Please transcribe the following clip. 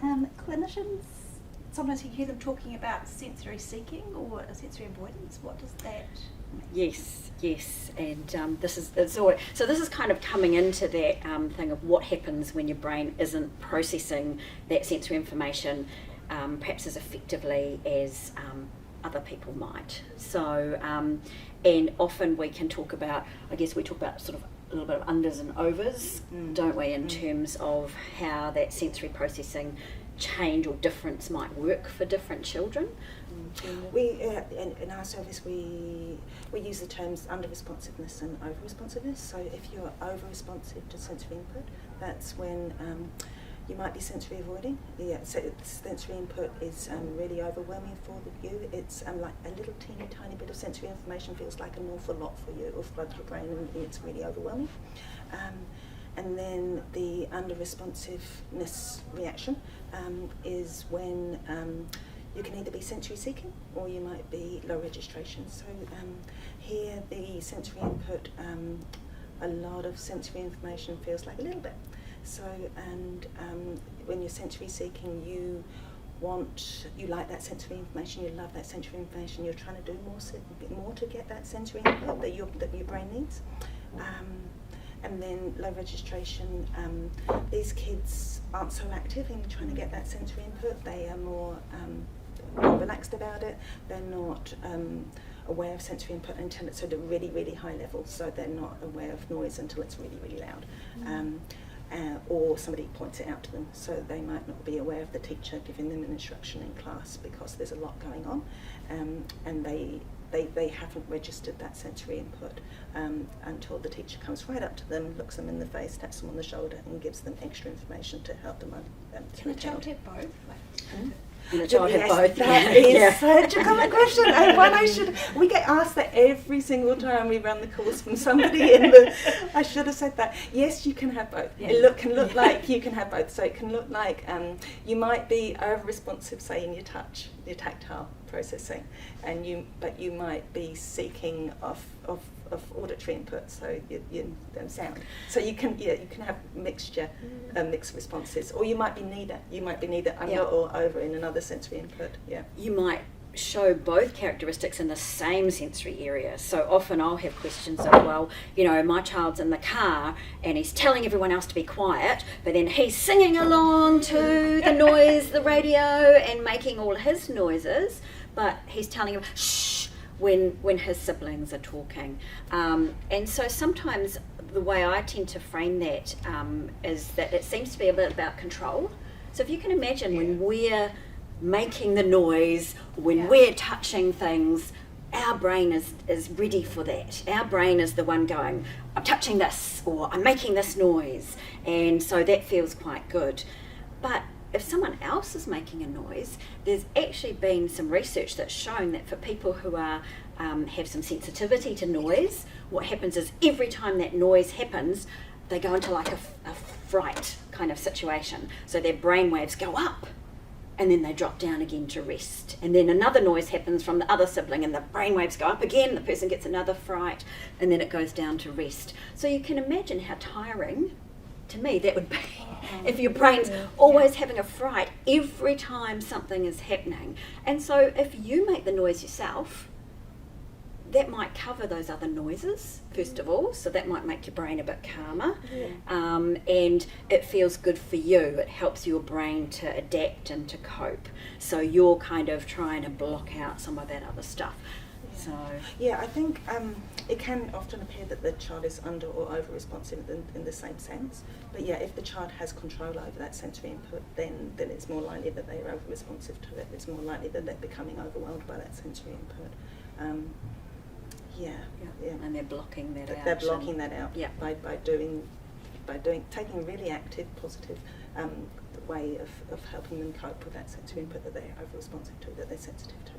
Clinicians, sometimes you hear them talking about sensory seeking or sensory avoidance. What does that mean? Yes, and this is kind of coming into that thing of what happens when your brain isn't processing that sensory information perhaps as effectively as other people might. So, and often we can talk about, we talk about sort of a little bit of unders and overs, don't we, in terms of how that sensory processing change or difference might work for different children. We in our service we use the terms under responsiveness and over responsiveness. So if you're over responsive to sensory input, that's when you might be sensory avoiding. So sensory input is really overwhelming for you. It's like a little tiny bit of sensory information feels like an awful lot for you, or floods your brain, and it's really overwhelming. And then the under responsiveness reaction is when you can either be sensory seeking or you might be low registration. So here the sensory input, a lot of sensory information feels like a little bit. So, and when you're sensory seeking, you like that sensory information, you love that sensory information, you're trying to do more to get that sensory input that your brain needs. And then low registration, these kids aren't so active in trying to get that sensory input. They are more relaxed about it. They're not aware of sensory input until it's at a really high level, so they're not aware of noise until it's really loud. Or somebody points it out to them, so they might not be aware of the teacher giving them an instruction in class because there's a lot going on, and they haven't registered that sensory input until the teacher comes right up to them, looks them in the face, taps them on the shoulder, and gives them extra information to help them. Can the child have both? And the child have both. That is such a common question, and one we get asked that every single time we run the course from somebody I should have said that. Yes, you can have both. Yeah. It can look like you can have both. So it can look like you might be over responsive, say in your touch, your tactile processing, but you might be seeking of auditory input, so you sound. So you can have mixed responses, or you might be neither. You might be neither under or over in another sensory input. Yeah. You might show both characteristics in the same sensory area. So often I'll have questions of, well, my child's in the car and he's telling everyone else to be quiet, but then he's singing along to the noise, the radio, and making all his noises, but he's telling him, shh, when his siblings are talking. And so sometimes the way I tend to frame that is that it seems to be a bit about control. So if you can imagine when we're making the noise, when we're touching things, our brain is ready for that. Our brain is the one going, I'm touching this, or I'm making this noise, and so that feels quite good. But if someone else is making a noise, there's actually been some research that's shown that for people who are have some sensitivity to noise, what happens is every time that noise happens, they go into like a fright kind of situation. So their brain waves go up, and then they drop down again to rest. And then another noise happens from the other sibling, and the brain waves go up again, the person gets another fright, and then it goes down to rest. So you can imagine how tiring, to me, that would be if your brain's always having a fright every time something is happening. And so if you make the noise yourself, that might cover those other noises, first of all, so that might make your brain a bit calmer. And it feels good for you. It helps your brain to adapt and to cope. So you're kind of trying to block out some of that other stuff. So I think it can often appear that the child is under or over responsive in the same sense. But if the child has control over that sensory input, then it's more likely that they are over responsive to it. It's more likely that they're becoming overwhelmed by that sensory input. And they're blocking that out. They're blocking that out by taking a really active, positive way of helping them cope with that sensory input that they're over responsive to, that they're sensitive to.